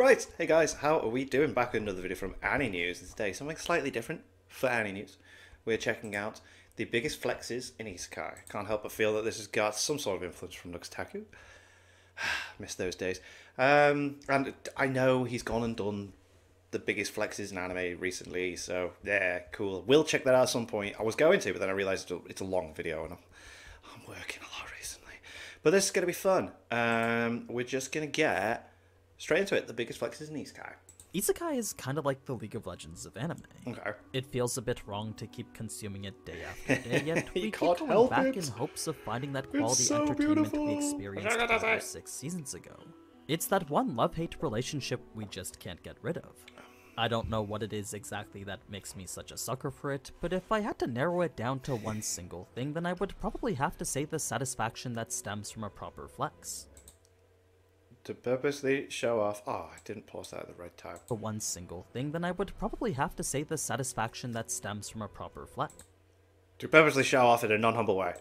Right, hey guys, how are we doing? Back with another video from AniNews, and today something slightly different for AniNews. We're checking out the biggest flexes in Isekai. Can't help but feel that this has got some sort of influence from Taku. Miss those days. And I know he's gone and done the biggest flexes in anime recently, so yeah, cool. We'll check that out at some point. I was going to, but then I realised it's a long video and I'm working a lot recently. But this is going to be fun. We're just going to get straight into it. The biggest flexes in Isekai. Isekai is kind of like the League of Legends of anime. Okay. It feels a bit wrong to keep consuming it day after day, yet we keep can't going help back it. in hopes of finding that quality so entertainment beautiful. we experienced 5 or 6 seasons ago. It's that one love-hate relationship we just can't get rid of. I don't know what it is exactly that makes me such a sucker for it, but if I had to narrow it down to one single thing, then I would probably have to say the satisfaction that stems from a proper flex. To purposely show off. Oh, I didn't pause that at the right time. For one single thing, then I would probably have to say the satisfaction that stems from a proper flex. To purposely show off in a non-humble way.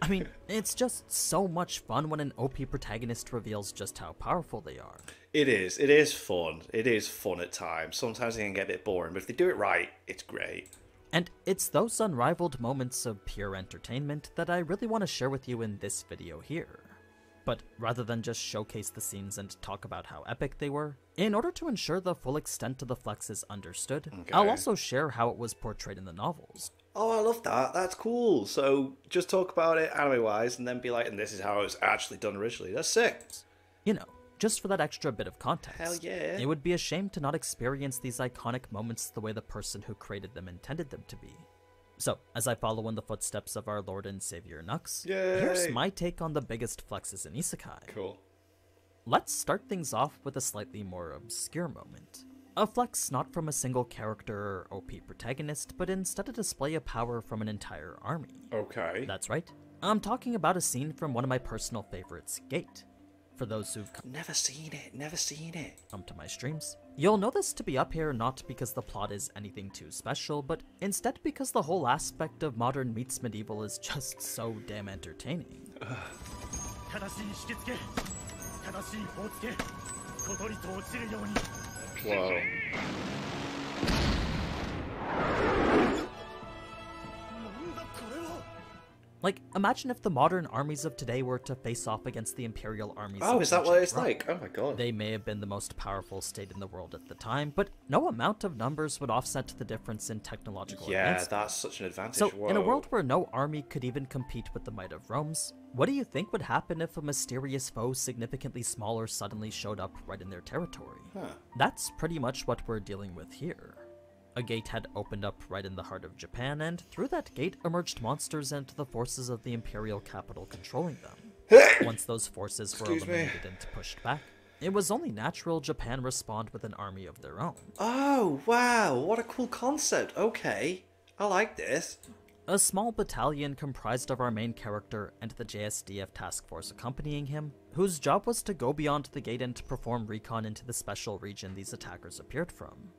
I mean, it's just so much fun when an OP protagonist reveals just how powerful they are. It is. It is fun. It is fun at times. Sometimes it can get a bit boring, but if they do it right, it's great. And it's those unrivaled moments of pure entertainment that I really want to share with you in this video here. But rather than just showcase the scenes and talk about how epic they were, in order to ensure the full extent of the flex is understood, Okay. I'll also share how it was portrayed in the novels. Oh, I love that. That's cool. So just talk about it anime-wise and then be like, and this is how it was actually done originally. That's sick. You know, just for that extra bit of context. Hell yeah. It would be a shame to not experience these iconic moments the way the person who created them intended them to be. So, as I follow in the footsteps of our Lord and Savior Nux, here's my take on the biggest flexes in Isekai. Cool. Let's start things off with a slightly more obscure moment. A flex not from a single character or OP protagonist, but instead a display of power from an entire army. Okay. That's right. I'm talking about a scene from one of my personal favorites, Gate. For those who've Never seen it. Never seen it. come to my streams, you'll know this to be up here not because the plot is anything too special, but instead because the whole aspect of modern meets medieval is just so damn entertaining. Whoa. Like, imagine if the modern armies of today were to face off against the imperial armies Oh, of is that what ancient it's Rome. like? Oh my god. They may have been the most powerful state in the world at the time, but no amount of numbers would offset the difference in technological Yeah, advancement. that's such an advantage. So, Whoa. in a world where no army could even compete with the might of Rome's, what do you think would happen if a mysterious foe significantly smaller suddenly showed up right in their territory? Huh. That's pretty much what we're dealing with here. A gate had opened up right in the heart of Japan, and through that gate emerged monsters and the forces of the imperial capital controlling them. Once those forces were Excuse me. eliminated and pushed back, it was only natural Japan respond with an army of their own. Oh, wow. What a cool concept. Okay. I like this. A small battalion comprised of our main character and the JSDF task force accompanying him, whose job was to go beyond the gate and perform recon into the special region these attackers appeared from.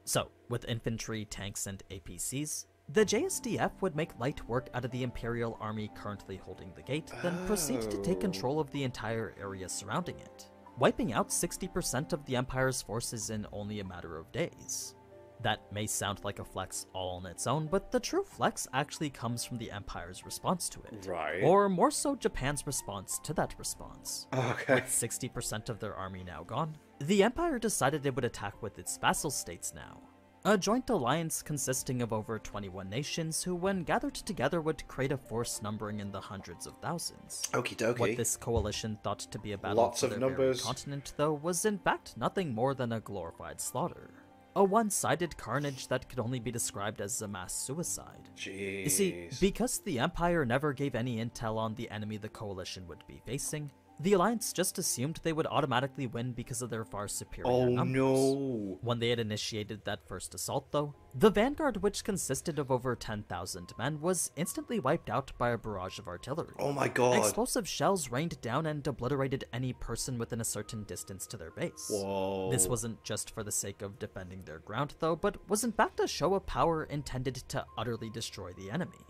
So, with infantry, tanks, and APCs, the JSDF would make light work out of the Imperial Army currently holding the gate, then proceed to take control of the entire area surrounding it, wiping out 60% of the Empire's forces in only a matter of days. That may sound like a flex all on its own, but the true flex actually comes from the Empire's response to it. Right. Or more so, Japan's response to that response. Okay. With 60% of their army now gone, the Empire decided it would attack with its vassal states now. A joint alliance consisting of over 21 nations who, when gathered together, would create a force numbering in the hundreds of thousands. Okie dokie. What this coalition thought to be a battle Lots for of their numbers. very continent, though, was in fact nothing more than a glorified slaughter. A one-sided carnage that could only be described as a mass suicide. Jeez. You see, because the Empire never gave any intel on the enemy the coalition would be facing, the Alliance just assumed they would automatically win because of their far superior numbers. No. When they had initiated that first assault, though, the vanguard, which consisted of over 10,000 men, was instantly wiped out by a barrage of artillery. Oh my god. Explosive shells rained down and obliterated any person within a certain distance to their base. Whoa. This wasn't just for the sake of defending their ground, though, but was in fact a show of power intended to utterly destroy the enemy.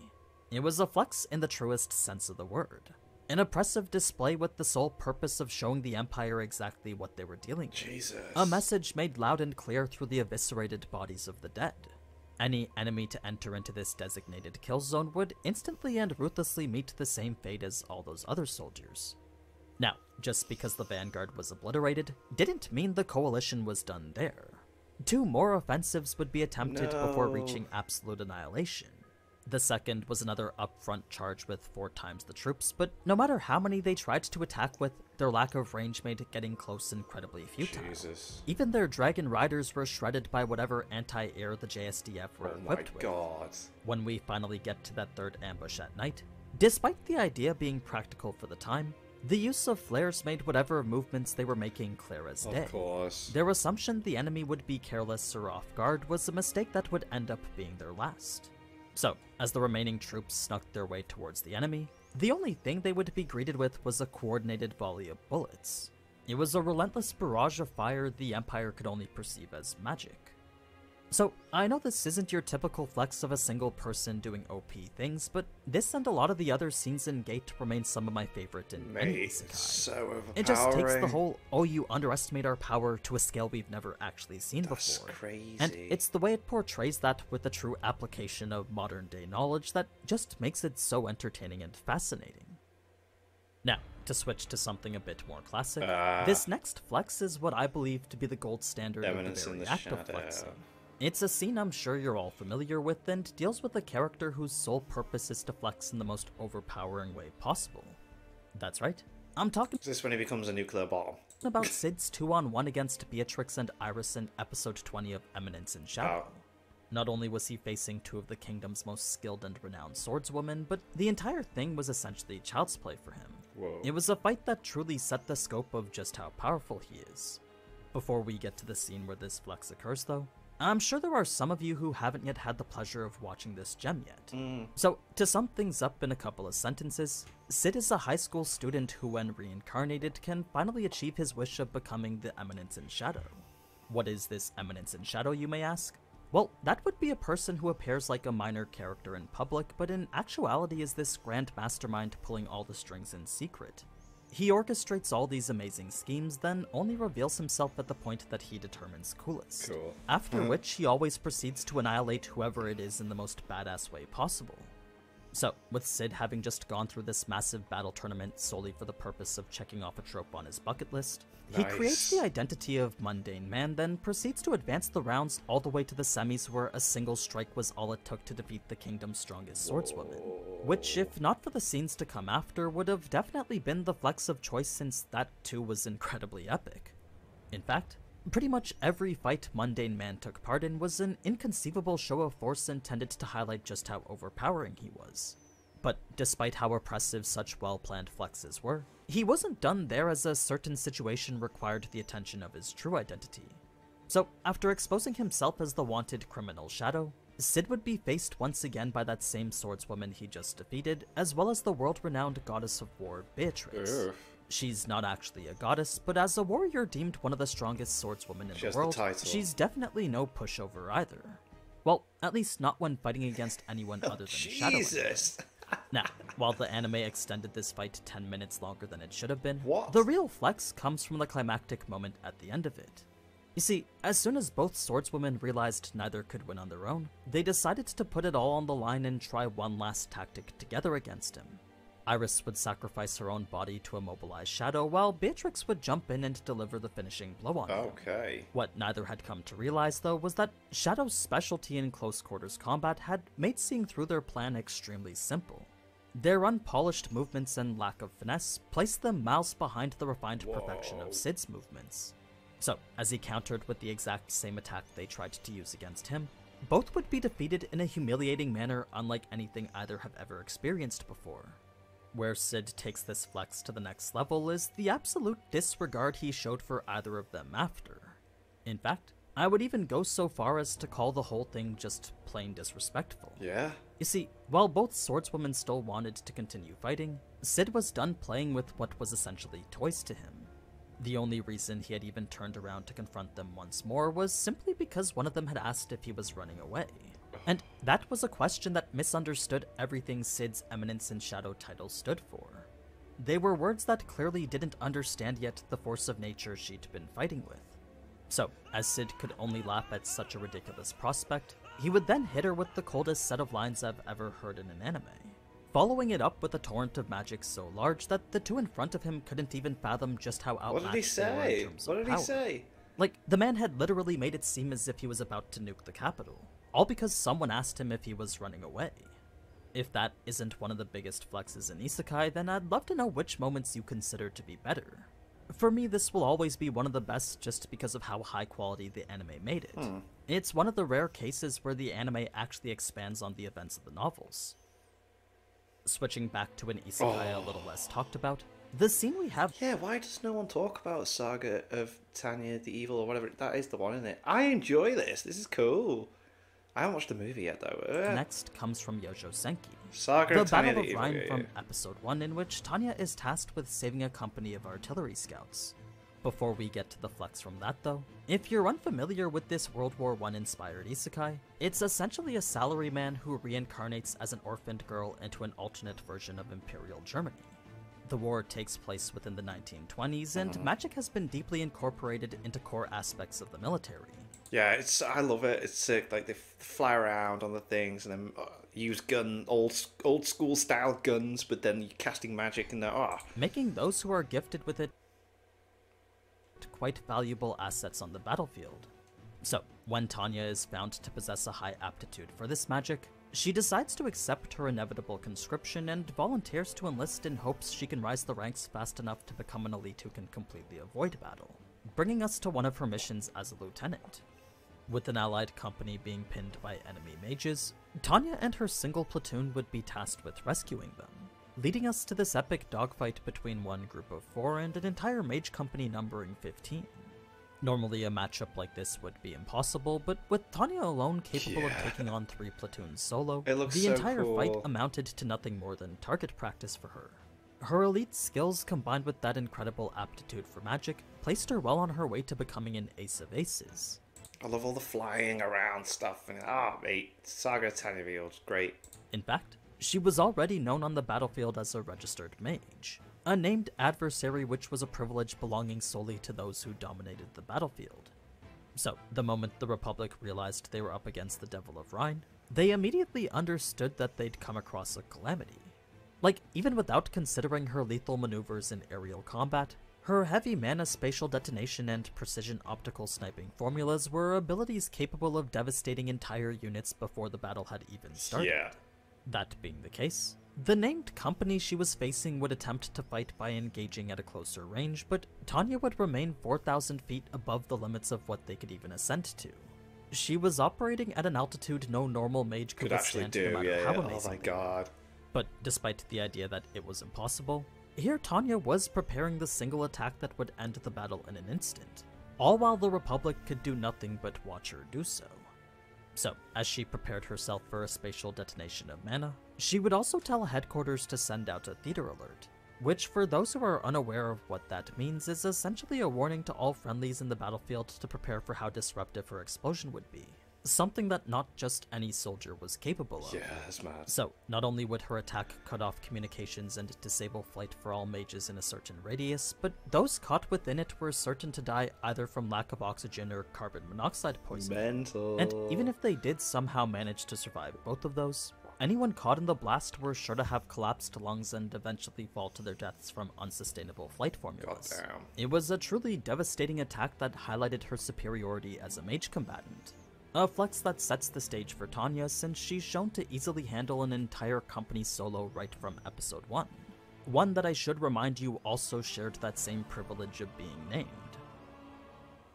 It was a flex in the truest sense of the word. An oppressive display with the sole purpose of showing the Empire exactly what they were dealing with. Jesus. A message made loud and clear through the eviscerated bodies of the dead. Any enemy to enter into this designated kill zone would instantly and ruthlessly meet the same fate as all those other soldiers. Now, just because the Vanguard was obliterated, didn't mean the Coalition was done there. 2 more offensives would be attempted before reaching absolute annihilation. The second was another upfront charge with 4 times the troops, but no matter how many they tried to attack with, their lack of range made getting close incredibly futile. Jesus. Even their Dragon Riders were shredded by whatever anti-air the JSDF were equipped with. Oh my god. When we finally get to that third ambush at night, despite the idea being practical for the time, the use of flares made whatever movements they were making clear as day. Of course. Their assumption the enemy would be careless or off guard was a mistake that would end up being their last. So, as the remaining troops snuck their way towards the enemy, the only thing they would be greeted with was a coordinated volley of bullets. It was a relentless barrage of fire the Empire could only perceive as magic. So, I know this isn't your typical flex of a single person doing OP things, but this and a lot of the other scenes in Gate remain some of my favorite in any Isekai. So overpowering. It just takes the whole, oh, you underestimate our power to a scale we've never actually seen That's before. crazy. And it's the way it portrays that with the true application of modern day knowledge that just makes it so entertaining and fascinating. Now, to switch to something a bit more classic, this next flex is what I believe to be the gold standard of the very act of flexing. It's a scene I'm sure you're all familiar with and deals with a character whose sole purpose is to flex in the most overpowering way possible. That's right, I'm talking Is this when he becomes a nuclear bomb? about Cid's 2-on-1 against Beatrix and Iris in episode 20 of Eminence in Shadow. Not only was he facing 2 of the kingdom's most skilled and renowned swordswomen, but the entire thing was essentially child's play for him. Whoa. It was a fight that truly set the scope of just how powerful he is. Before we get to the scene where this flex occurs though, I'm sure there are some of you who haven't yet had the pleasure of watching this gem yet. So, to sum things up in a couple of sentences, Cid is a high school student who, when reincarnated, can finally achieve his wish of becoming the Eminence in Shadow. What is this Eminence in Shadow, you may ask? Well, that would be a person who appears like a minor character in public, but in actuality is this grand mastermind pulling all the strings in secret. He orchestrates all these amazing schemes, then only reveals himself at the point that he determines coolest. Cool. After which, he always proceeds to annihilate whoever it is in the most badass way possible. So, with Cid having just gone through this massive battle tournament solely for the purpose of checking off a trope on his bucket list, he creates the identity of Mundane Man, then proceeds to advance the rounds all the way to the semis where a single strike was all it took to defeat the kingdom's strongest swordswoman. Which, if not for the scenes to come after, would have definitely been the flex of choice since that too was incredibly epic. In fact, pretty much every fight Mundane Man took part in was an inconceivable show of force intended to highlight just how overpowering he was. But despite how oppressive such well-planned flexes were, he wasn't done there as a certain situation required the attention of his true identity. So, after exposing himself as the wanted criminal Shadow, Cid would be faced once again by that same swordswoman he just defeated, as well as the world-renowned goddess of war, Beatrix. Ugh. She's not actually a goddess, but as a warrior deemed one of the strongest swordswomen in the world, she's definitely no pushover either. Well, at least not when fighting against anyone other than Shadow. Jesus! Now, while the anime extended this fight 10 minutes longer than it should have been, What? the real flex comes from the climactic moment at the end of it. You see, as soon as both swordswomen realized neither could win on their own, they decided to put it all on the line and try one last tactic together against him. Iris would sacrifice her own body to immobilize Shadow, while Beatrix would jump in and deliver the finishing blow on him. Okay. What neither had come to realize, though, was that Shadow's specialty in close quarters combat had made seeing through their plan extremely simple. Their unpolished movements and lack of finesse placed them miles behind the refined perfection of Cid's movements. So, as he countered with the exact same attack they tried to use against him, both would be defeated in a humiliating manner unlike anything either have ever experienced before. Where Cid takes this flex to the next level is the absolute disregard he showed for either of them after. In fact, I would even go so far as to call the whole thing just plain disrespectful. Yeah? You see, while both swordswomen still wanted to continue fighting, Cid was done playing with what was essentially toys to him. The only reason he had even turned around to confront them once more was simply because one of them had asked if he was running away. And that was a question that misunderstood everything Cid's Eminence in Shadow title stood for. they were words that clearly didn't understand yet the force of nature she'd been fighting with. So, as Sid could only laugh at such a ridiculous prospect, he would then hit her with the coldest set of lines I've ever heard in an anime, following it up with a torrent of magic so large that the two in front of him couldn't even fathom just how outmatched they were in terms of power. What did he say? Like, the man had literally made it seem as if he was about to nuke the capital, all because someone asked him if he was running away. If that isn't one of the biggest flexes in Isekai, then I'd love to know which moments you consider to be better. For me, this will always be one of the best just because of how high quality the anime made it. It's one of the rare cases where the anime actually expands on the events of the novels. Switching back to an Isekai a little less talked about, the scene we have... Yeah, why does no one talk about Saga of Tanya the Evil or whatever? That is the one, isn't it? I enjoy this. This is cool. I haven't watched the movie yet, though. Next comes from Yojo Senki, Saga the of Tanya Battle the of Evil. Rhine Yeah, from episode 1, in which Tanya is tasked with saving a company of artillery scouts. Before we get to the flex from that though, if you're unfamiliar with this World War I inspired isekai, it's essentially a salaryman who reincarnates as an orphaned girl into an alternate version of Imperial Germany. The war takes place within the 1920s, and magic has been deeply incorporated into core aspects of the military. Yeah, I love it. It's sick. Like, they fly around on the things and then use old school style guns, but then casting magic and making those who are gifted with it quite valuable assets on the battlefield. So, when Tanya is found to possess a high aptitude for this magic, she decides to accept her inevitable conscription and volunteers to enlist in hopes she can rise the ranks fast enough to become an elite who can completely avoid battle, bringing us to one of her missions as a lieutenant. With an allied company being pinned by enemy mages, Tanya and her single platoon would be tasked with rescuing them, leading us to this epic dogfight between one group of 4 and an entire mage company numbering 15. Normally a matchup like this would be impossible, but with Tanya alone capable of taking on 3 platoons solo, the entire fight amounted to nothing more than target practice for her. Her elite skills combined with that incredible aptitude for magic placed her well on her way to becoming an ace of aces. I love all the flying around stuff, and mate, Saga of Tanya the Evil is great. In fact, she was already known on the battlefield as a registered mage, a named adversary which was a privilege belonging solely to those who dominated the battlefield. So, the moment the Republic realized they were up against the Devil of Rhine, they immediately understood that they'd come across a calamity. Like, even without considering her lethal maneuvers in aerial combat, her heavy mana spatial detonation and precision optical sniping formulas were abilities capable of devastating entire units before the battle had even started. Yeah. That being the case, the named company she was facing would attempt to fight by engaging at a closer range, but Tanya would remain 4,000 feet above the limits of what they could even ascend to. She was operating at an altitude no normal mage could withstand no matter how amazing. Oh my god. But despite the idea that it was impossible, here Tanya was preparing the single attack that would end the battle in an instant, all while the Republic could do nothing but watch her do so. So, as she prepared herself for a spatial detonation of mana, she would also tell headquarters to send out a theater alert, which for those who are unaware of what that means is essentially a warning to all friendlies in the battlefield to prepare for how disruptive her explosion would be. Something that not just any soldier was capable of. Yeah, that's mad. So, not only would her attack cut off communications and disable flight for all mages in a certain radius, but those caught within it were certain to die either from lack of oxygen or carbon monoxide poisoning. Mental. And even if they did somehow manage to survive both of those, anyone caught in the blast were sure to have collapsed lungs and eventually fall to their deaths from unsustainable flight formulas. Goddamn. It was a truly devastating attack that highlighted her superiority as a mage combatant. A flex that sets the stage for Tanya since she's shown to easily handle an entire company solo right from episode 1. One that I should remind you also shared that same privilege of being named.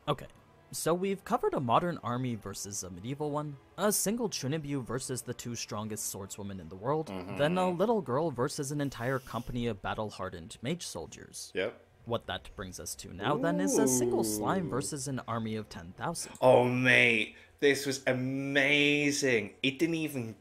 Okay, so we've covered a modern army versus a medieval one, a single Chunibyu versus the 2 strongest swordswomen in the world, then a little girl versus an entire company of battle-hardened mage soldiers. Yep. What that brings us to now then is a single slime versus an army of 10,000. Oh mate, this was amazing. It didn't even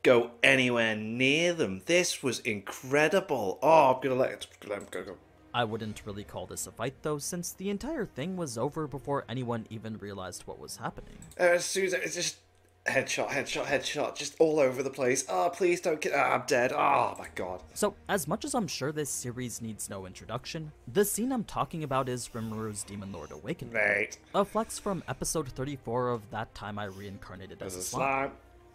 go anywhere near them. This was incredible. Oh, I'm gonna let it go. I wouldn't really call this a fight though, since the entire thing was over before anyone even realized what was happening. As soon as Headshot, headshot, headshot, just all over the place. Oh, please don't get. I'm dead. Oh my god. So, as much as I'm sure this series needs no introduction, the scene I'm talking about is Rimuru Demon Lord Awakening. Mate. A flex from episode 34 of That Time I Reincarnated as a Slime.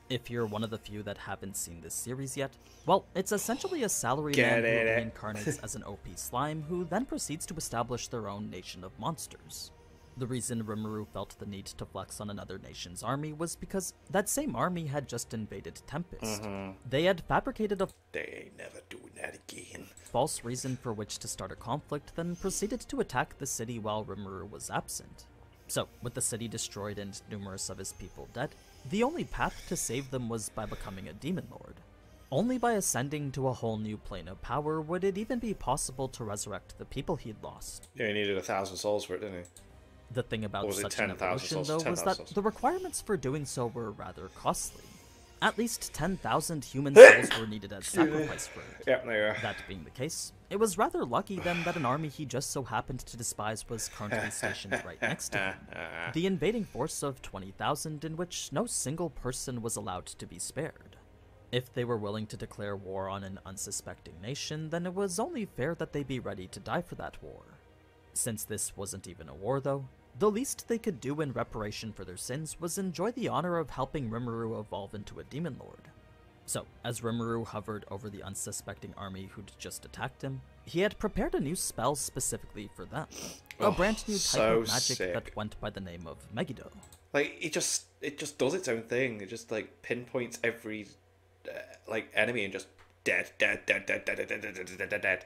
If you're one of the few that haven't seen this series yet, well, it's essentially a salaryman who reincarnates as an OP slime who then proceeds to establish their own nation of monsters. The reason Rimuru felt the need to flex on another nation's army was because that same army had just invaded Tempest. They had fabricated a They ain't never doing that again. false reason for which to start a conflict, then proceeded to attack the city while Rimuru was absent. So, with the city destroyed and numerous of his people dead, the only path to save them was by becoming a demon lord. Only by ascending to a whole new plane of power would it even be possible to resurrect the people he'd lost. Yeah, he needed 1,000 souls for it, didn't he? The thing about was it such an 10,000 evolution, souls? though, was 10,000 that souls. the requirements for doing so were rather costly. At least 10,000 human souls were needed as sacrifice for it. Yep, there you are. That being the case, it was rather lucky then that an army he just so happened to despise was currently stationed right next to him. The invading force of 20,000 in which no single person was allowed to be spared. If they were willing to declare war on an unsuspecting nation, then it was only fair that they be ready to die for that war. Since this wasn't even a war though, the least they could do in reparation for their sins was enjoy the honor of helping Rimuru evolve into a demon lord. So, as Rimuru hovered over the unsuspecting army who'd just attacked him, he had prepared a new spell specifically for them. A brand new type of magic that went by the name of Megiddo. Like, it just does its own thing. It just, like, pinpoints every, like, enemy and just dead, dead, dead, dead, dead, dead, dead, dead, dead, dead, dead.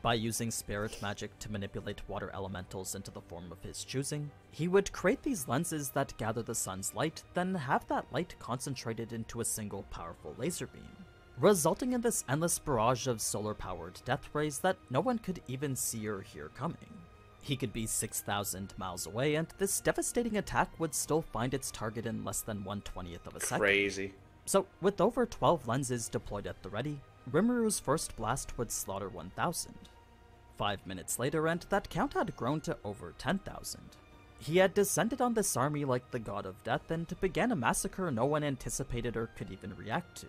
By using spirit magic to manipulate water elementals into the form of his choosing, he would create these lenses that gather the sun's light, then have that light concentrated into a single powerful laser beam, resulting in this endless barrage of solar-powered death rays that no one could even see or hear coming. He could be 6,000 miles away, and this devastating attack would still find its target in less than 1/20th of a second. Crazy. So, with over 12 lenses deployed at the ready, Rimuru's first blast would slaughter 1,000. 5 minutes later, and that count had grown to over 10,000. He had descended on this army like the god of death and began a massacre no one anticipated or could even react to.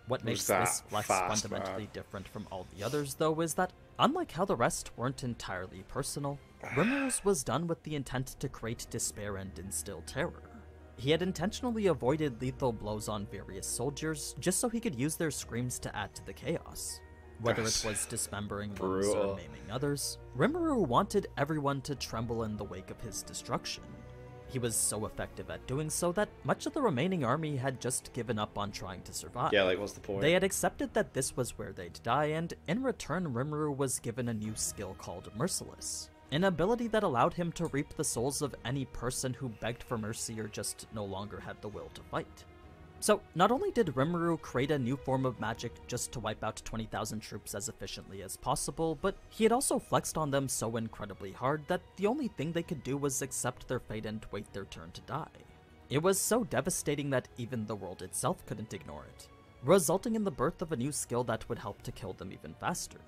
What makes this flex fundamentally different from all the others, though, is that, unlike how the rest weren't entirely personal, Rimuru's was done with the intent to create despair and instill terror. He had intentionally avoided lethal blows on various soldiers, just so he could use their screams to add to the chaos. Whether it was dismembering ones or maiming others, Rimuru wanted everyone to tremble in the wake of his destruction. He was so effective at doing so that much of the remaining army had just given up on trying to survive. Yeah, like, what's the point? They had accepted that this was where they'd die, and in return Rimuru was given a new skill called Merciless, an ability that allowed him to reap the souls of any person who begged for mercy or just no longer had the will to fight. So, not only did Rimuru create a new form of magic just to wipe out 20,000 troops as efficiently as possible, but he had also flexed on them so incredibly hard that the only thing they could do was accept their fate and wait their turn to die. It was so devastating that even the world itself couldn't ignore it, resulting in the birth of a new skill that would help to kill them even faster.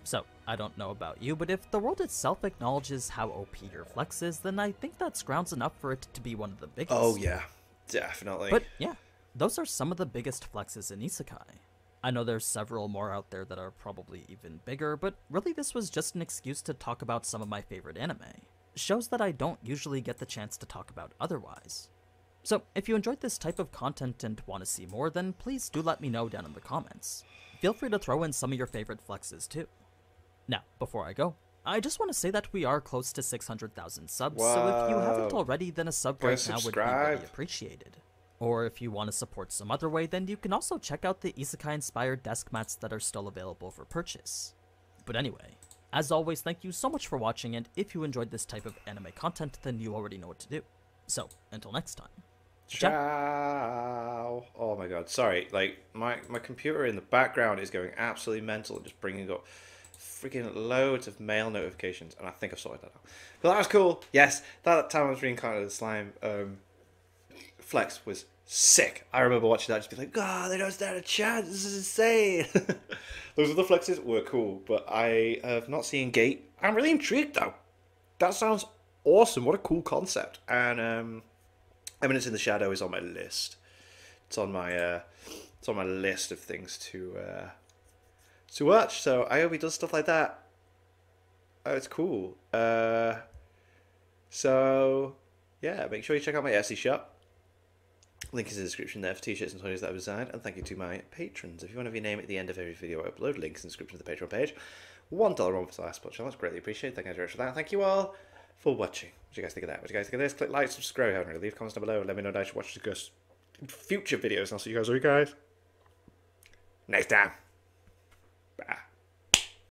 So, I don't know about you, but if the world itself acknowledges how OP your flex is, then I think that's grounds enough for it to be one of the biggest. Oh yeah, definitely. But yeah, those are some of the biggest flexes in Isekai. I know there's several more out there that are probably even bigger, but really this was just an excuse to talk about some of my favorite anime. Shows that I don't usually get the chance to talk about otherwise. So, if you enjoyed this type of content and want to see more, then please do let me know down in the comments. Feel free to throw in some of your favorite flexes too. Now, before I go, I just want to say that we are close to 600,000 subs, so if you haven't already, then a sub right now would be really appreciated. Or if you want to support some other way, then you can also check out the Isekai-inspired desk mats that are still available for purchase. But anyway, as always, thank you so much for watching, and if you enjoyed this type of anime content, then you already know what to do. So, until next time. Ciao. Oh my god, sorry, like, my computer in the background is going absolutely mental and just bringing up freaking loads of mail notifications, and I think I've sorted that out. But that was cool. Yes, that time I was reincarnated as slime, flex was sick. I remember watching that, just be like, God, they don't stand a chance. This is insane. Those other flexes were cool, but I have not seen Gate. I'm really intrigued though. That sounds awesome. What a cool concept. And Eminence in the Shadow is on my list. It's on my list of things to watch. So I hope he does stuff like that. Oh, it's cool. So yeah, make sure you check out my Etsy shop. Link is in the description there for t-shirts and toys that I've designed. And thank you to my patrons. If you want to have your name at the end of every video I upload, links in the description of the Patreon page. $1 one for the last spot channel. That's greatly appreciated. Thank you very much for that. Thank you all for watching. What do you guys think of that? What do you guys think of this? Click like, subscribe, leave comments down below. Let me know that I should watch this in future videos. And I'll see you guys next time. Bye.